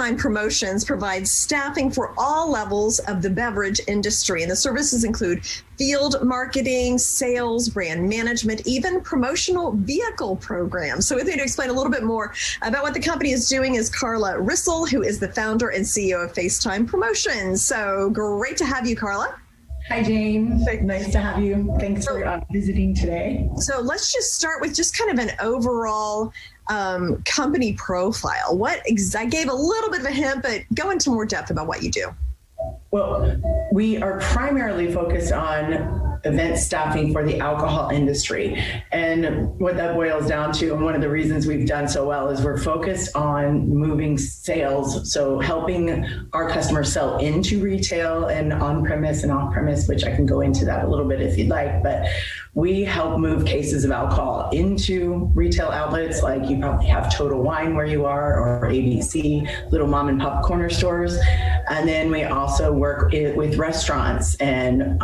Facetime Promotions provides staffing for all levels of the beverage industry, and the services include field marketing, sales, brand management, even promotional vehicle programs. So with me to explain a little bit more about what the company is doing is Carla Rissell, who is the founder and CEO of Facetime Promotions. So great to have you, Carla. Hi, Jane. Nice to have you. Thanks for visiting today. So let's just start with just kind of an overall company profile. I gave a little bit of a hint, but go into more depth about what you do. Well, we are primarily focused on event staffing for the alcohol industry. And what that boils down to, and one of the reasons we've done so well, is we're focused on moving sales. So helping our customers sell into retail and on-premise and off-premise, which I can go into that a little bit if you'd like. But we help move cases of alcohol into retail outlets, like you probably have Total Wine where you are, or ABC, little mom and pop corner stores. And then we also work with restaurants and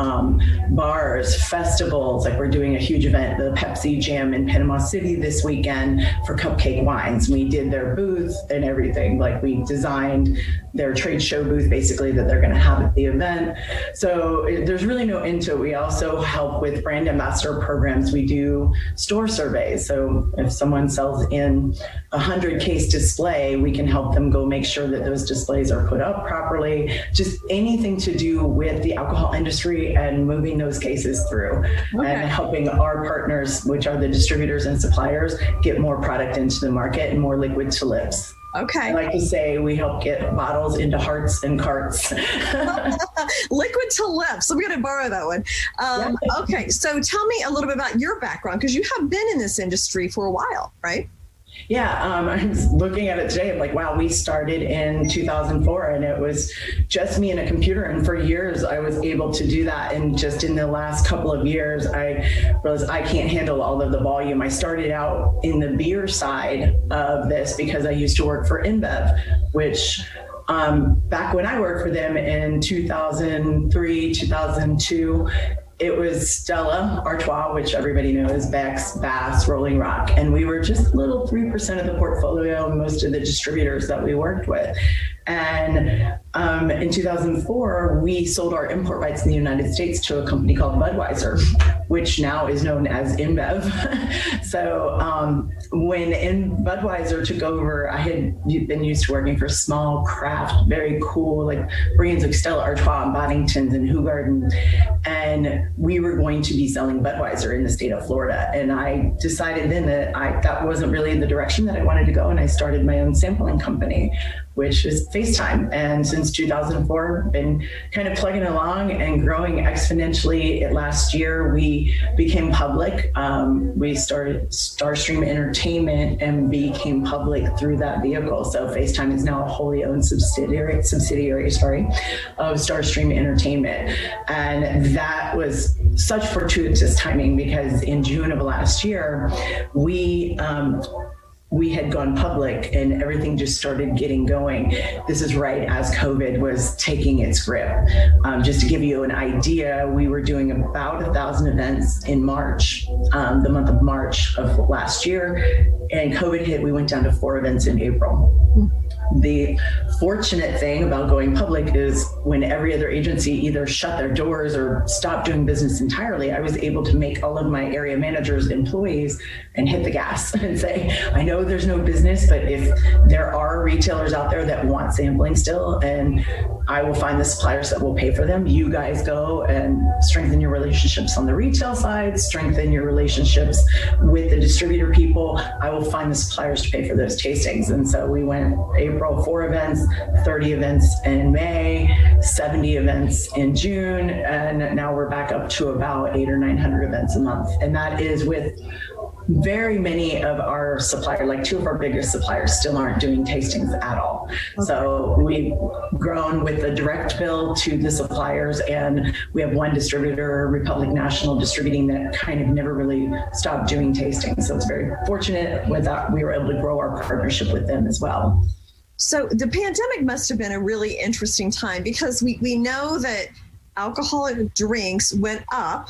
bars, festivals. Like we're doing a huge event, the Pepsi Jam in Panama City this weekend for Cupcake Wines. We did their booth and everything. Like we designed their trade show booth basically that they're going to have at the event. So there's really no end to it. We also help with brand ambassador programs. We do store surveys. So if someone sells in a 100-case display, we can help them go make sure that those displays are put up properly. Just anything to do with the alcohol industry and moving those cases through and helping our partners, which are the distributors and suppliers, get more product into the market and more liquid to lips. Okay. I like to say we help get bottles into hearts and carts. Liquid to lips. I'm going to borrow that one. Okay. So tell me a little bit about your background, because you have been in this industry for a while, right? Yeah, I was looking at it today. I'm like, wow, we started in 2004 and it was just me and a computer. And for years, I was able to do that. And just in the last couple of years, I realized I can't handle all of the volume. I started out in the beer side of this because I used to work for InBev, which back when I worked for them in 2003, 2002, it was Stella Artois, which everybody knows, Beck's, Bass, Rolling Rock. And we were just little 3% of the portfolio and most of the distributors that we worked with. And in 2004, we sold our import rights in the United States to a company called Budweiser, which now is known as InBev. So when Budweiser took over, I had been used to working for small craft, very cool, like brands like Stella Artois and Boddington's and Hoegaarden. And we were going to be selling Budweiser in the state of Florida. And I decided then that that wasn't really the direction that I wanted to go. And I started my own sampling company, which is Facetime. And since 2004, been kind of plugging along and growing exponentially. Last year, we became public. We started Starstream Entertainment and became public through that vehicle. So Facetime is now a wholly owned subsidiary of Starstream Entertainment. And that was such fortuitous timing because in June of last year, we had gone public and everything just started getting going. This is right as COVID was taking its grip. Just to give you an idea, we were doing about 1,000 events in March, the month of March of last year, and COVID hit, we went down to 4 events in April. The fortunate thing about going public is when every other agency either shut their doors or stopped doing business entirely, I was able to make all of my area managers employees and hit the gas and say, I know there's no business, but if there are retailers out there that want sampling still, and I will find the suppliers that will pay for them, you guys go and strengthen your relationships on the retail side, strengthen your relationships with the distributor people. I will find the suppliers to pay for those tastings. And so we went April, 4 events, 30 events in May, 70 events in June, and now we're back up to about 800 or 900 events a month. And that is with very many of our suppliers, like 2 of our biggest suppliers, still aren't doing tastings at all. Okay. So we've grown with the direct bill to the suppliers, and we have one distributor, Republic National Distributing, that kind of never really stopped doing tastings. So it's very fortunate with that we were able to grow our partnership with them as well. So the pandemic must have been a really interesting time because we know that alcoholic drinks went up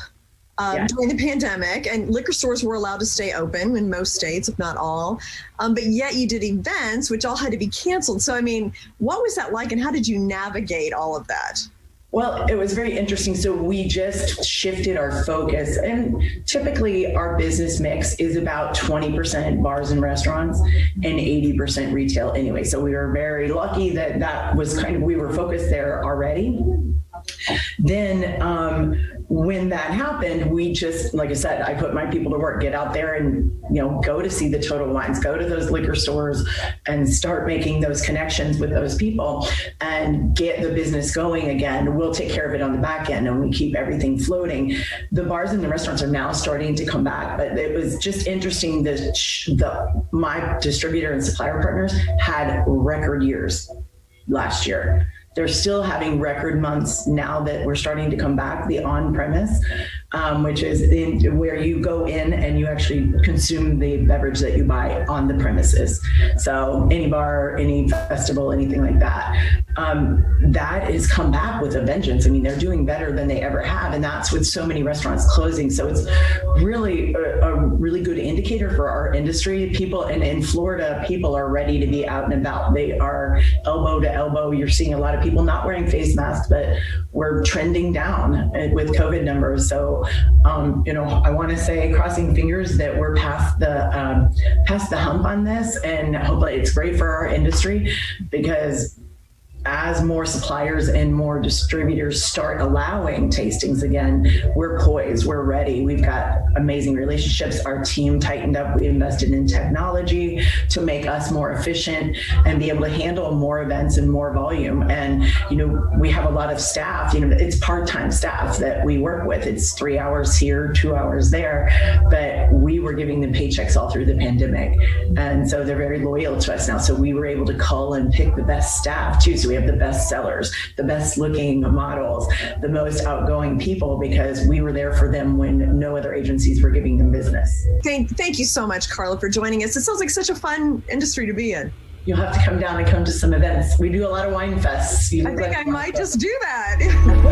during the pandemic, and liquor stores were allowed to stay open in most states, if not all. But yet you did events, which all had to be canceled. So, I mean, what was that like, and how did you navigate all of that? Well, it was very interesting. So we just shifted our focus, and typically our business mix is about 20% bars and restaurants and 80% retail anyway. So we were very lucky that that was we were focused there already. Then when that happened, we just, like I said, I put my people to work, get out there and, go to see the Total Wines, go to those liquor stores and start making those connections with those people and get the business going again. We'll take care of it on the back end and we keep everything floating. The bars and the restaurants are now starting to come back, but it was just interesting that my distributor and supplier partners had record years last year. They're still having record months now that we're starting to come back, the on-premise, which is where you go in and you actually consume the beverage that you buy on the premises. So any bar, any festival, anything like that. That has come back with a vengeance. I mean, they're doing better than they ever have. And that's with so many restaurants closing. So it's really a really good indicator for our industry. People in Florida, people are ready to be out and about. They are elbow to elbow. You're seeing a lot of people not wearing face masks, but we're trending down with COVID numbers. So, I want to say, crossing fingers that we're past the hump on this, and hopefully it's great for our industry, because as more suppliers and more distributors start allowing tastings again, we're poised, we're ready. We've got amazing relationships. Our team tightened up. We invested in technology to make us more efficient and be able to handle more events and more volume. And, we have a lot of staff, it's part-time staff that we work with. It's 3 hours here, 2 hours there, but we were giving them paychecks all through the pandemic. And so they're very loyal to us now. So we were able to cull and pick the best staff too. So we have the best sellers, the best looking models, the most outgoing people, because we were there for them when no other agencies were giving them business. Thank you so much, Carla, for joining us. It sounds like such a fun industry to be in. You'll have to come down and come to some events. We do a lot of wine fests. I think I might just do that.